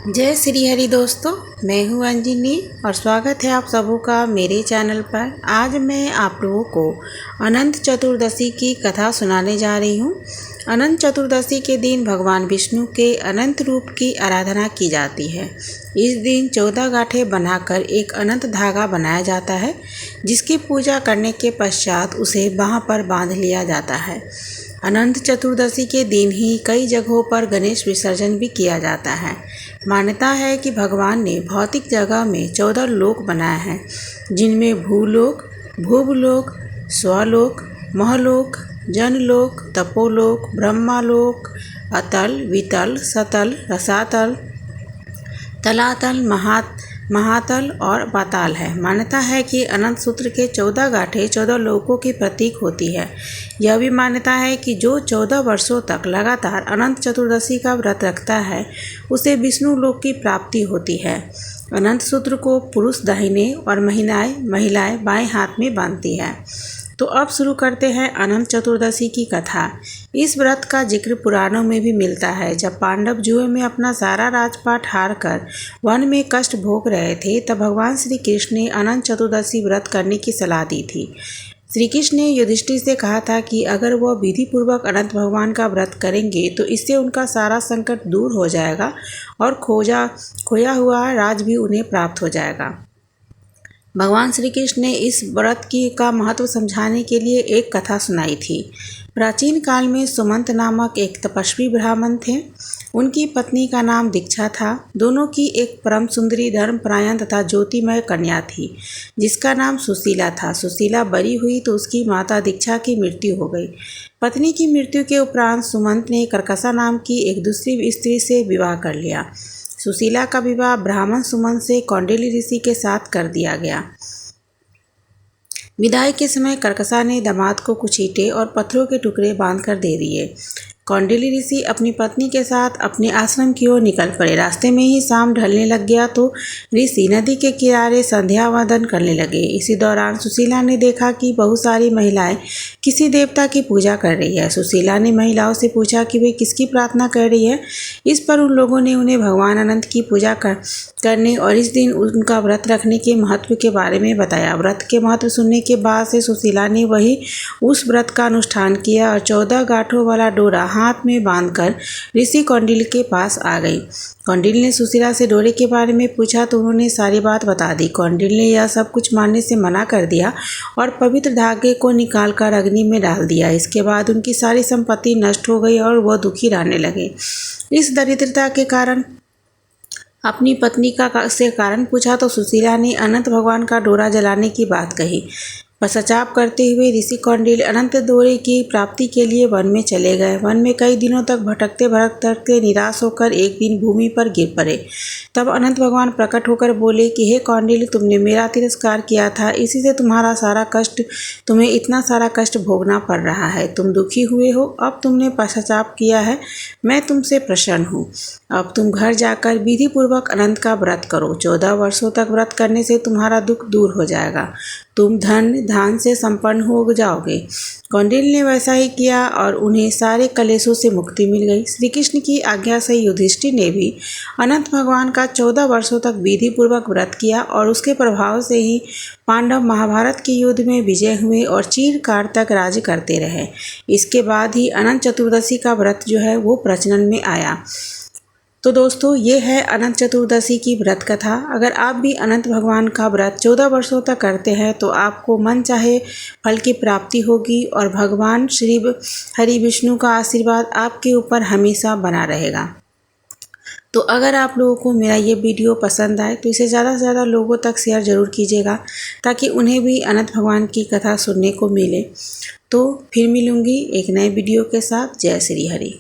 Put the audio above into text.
जय श्री हरि दोस्तों, मैं हूँ अंजनी और स्वागत है आप सबों का मेरे चैनल पर। आज मैं आप लोगों को अनंत चतुर्दशी की कथा सुनाने जा रही हूँ। अनंत चतुर्दशी के दिन भगवान विष्णु के अनंत रूप की आराधना की जाती है। इस दिन 14 गांठें बनाकर एक अनंत धागा बनाया जाता है, जिसकी पूजा करने के पश्चात उसे बाँह पर बांध लिया जाता है। अनंत चतुर्दशी के दिन ही कई जगहों पर गणेश विसर्जन भी किया जाता है। मान्यता है कि भगवान ने भौतिक जगह में 14 लोक बनाए हैं, जिनमें भूलोक, भुवलोक, स्वलोक, महलोक, जनलोक, तपोलोक, ब्रह्मालोक, अतल, वितल, सतल, रसातल, तलातल, महातल और पाताल है। मान्यता है कि अनंत सूत्र के 14 गांठें 14 लोकों की प्रतीक होती है। यह भी मान्यता है कि जो 14 वर्षों तक लगातार अनंत चतुर्दशी का व्रत रखता है, उसे विष्णु लोक की प्राप्ति होती है। अनंत सूत्र को पुरुष दाहिने और महिलाएं बाएं हाथ में बांधती है। तो अब शुरू करते हैं अनंत चतुर्दशी की कथा। इस व्रत का जिक्र पुराणों में भी मिलता है। जब पांडव जुए में अपना सारा राजपाट हार कर वन में कष्ट भोग रहे थे, तब भगवान श्री कृष्ण ने अनंत चतुर्दशी व्रत करने की सलाह दी थी। श्री कृष्ण ने युधिष्ठिर से कहा था कि अगर वह विधि पूर्वक अनंत भगवान का व्रत करेंगे तो इससे उनका सारा संकट दूर हो जाएगा और खोया हुआ राज भी उन्हें प्राप्त हो जाएगा। भगवान श्री कृष्ण ने इस व्रत का महत्व समझाने के लिए एक कथा सुनाई थी। प्राचीन काल में सुमंत नामक एक तपस्वी ब्राह्मण थे। उनकी पत्नी का नाम दीक्षा था। दोनों की एक परम सुंदरी, धर्मपरायण तथा ज्योतिमय कन्या थी, जिसका नाम सुशीला था। सुशीला बड़ी हुई तो उसकी माता दीक्षा की मृत्यु हो गई। पत्नी की मृत्यु के उपरांत सुमंत ने कर्कसा नाम की एक दूसरी स्त्री से विवाह कर लिया। सुशीला का विवाह ब्राह्मण सुमंत से कौंडिल्य ऋषि के साथ कर दिया गया। विदाई के समय कर्कसा ने दामाद को कुछ ईंटें और पत्थरों के टुकड़े बांधकर दे दिए। कौंडिल्य ऋषि अपनी पत्नी के साथ अपने आश्रम की ओर निकल पड़े। रास्ते में ही शाम ढलने लग गया तो ऋषि नदी के किनारे संध्या वंदन करने लगे। इसी दौरान सुशीला ने देखा कि बहुत सारी महिलाएं किसी देवता की पूजा कर रही है। सुशीला ने महिलाओं से पूछा कि वे किसकी प्रार्थना कर रही है। इस पर उन लोगों ने उन्हें भगवान अनंत की पूजा करने और इस दिन उनका व्रत रखने के महत्व के बारे में बताया। व्रत के महत्व सुनने के बाद से सुशीला ने उस व्रत का अनुष्ठान किया और 14 गांठों वाला डोरा हाथ में बांधकर ऋषि कौंडिल्य के पास आ गई। कौंडिल्य ने सुशीला से डोरे के बारे में पूछा तो उन्होंने सारी बात बता दी। कौंडिल्य ने यह सब कुछ मानने से मना कर दिया और पवित्र धागे को निकालकर अग्नि में डाल दिया। इसके बाद उनकी सारी संपत्ति नष्ट हो गई और वह दुखी रहने लगे। इस दरिद्रता के कारण अपनी पत्नी से कारण पूछा तो सुशीला ने अनंत भगवान का डोरा जलाने की बात कही। पश्चाताप करते हुए ऋषि कौंडिल्य अनंत डोरे की प्राप्ति के लिए वन में चले गए। वन में कई दिनों तक भटकते भटकते निराश होकर एक दिन भूमि पर गिर पड़े। तब अनंत भगवान प्रकट होकर बोले कि हे कौंडिल्य, तुमने मेरा तिरस्कार किया था, इसी से तुम्हें इतना सारा कष्ट भोगना पड़ रहा है। तुम दुखी हुए हो, अब तुमने पश्चाताप किया है, मैं तुमसे प्रसन्न हूँ। अब तुम घर जाकर विधि पूर्वक अनंत का व्रत करो। 14 वर्षों तक व्रत करने से तुम्हारा दुख दूर हो जाएगा। तुम धान से संपन्न हो जाओगे। कौंडिल्य ने वैसा ही किया और उन्हें सारे कलेशों से मुक्ति मिल गई। श्री कृष्ण की आज्ञा से युधिष्ठिर ने भी अनंत भगवान का 14 वर्षों तक विधि पूर्वक व्रत किया और उसके प्रभाव से ही पांडव महाभारत के युद्ध में विजय हुए और चिरकाल तक राज्य करते रहे। इसके बाद ही अनंत चतुर्दशी का व्रत जो है वो प्रचलन में आया। तो दोस्तों, ये है अनंत चतुर्दशी की व्रत कथा। अगर आप भी अनंत भगवान का व्रत 14 वर्षों तक करते हैं तो आपको मन चाहे फल की प्राप्ति होगी और भगवान श्री हरि विष्णु का आशीर्वाद आपके ऊपर हमेशा बना रहेगा। तो अगर आप लोगों को मेरा ये वीडियो पसंद आए तो इसे ज़्यादा से ज़्यादा लोगों तक शेयर ज़रूर कीजिएगा, ताकि उन्हें भी अनंत भगवान की कथा सुनने को मिले। तो फिर मिलूँगी एक नए वीडियो के साथ। जय श्री हरि।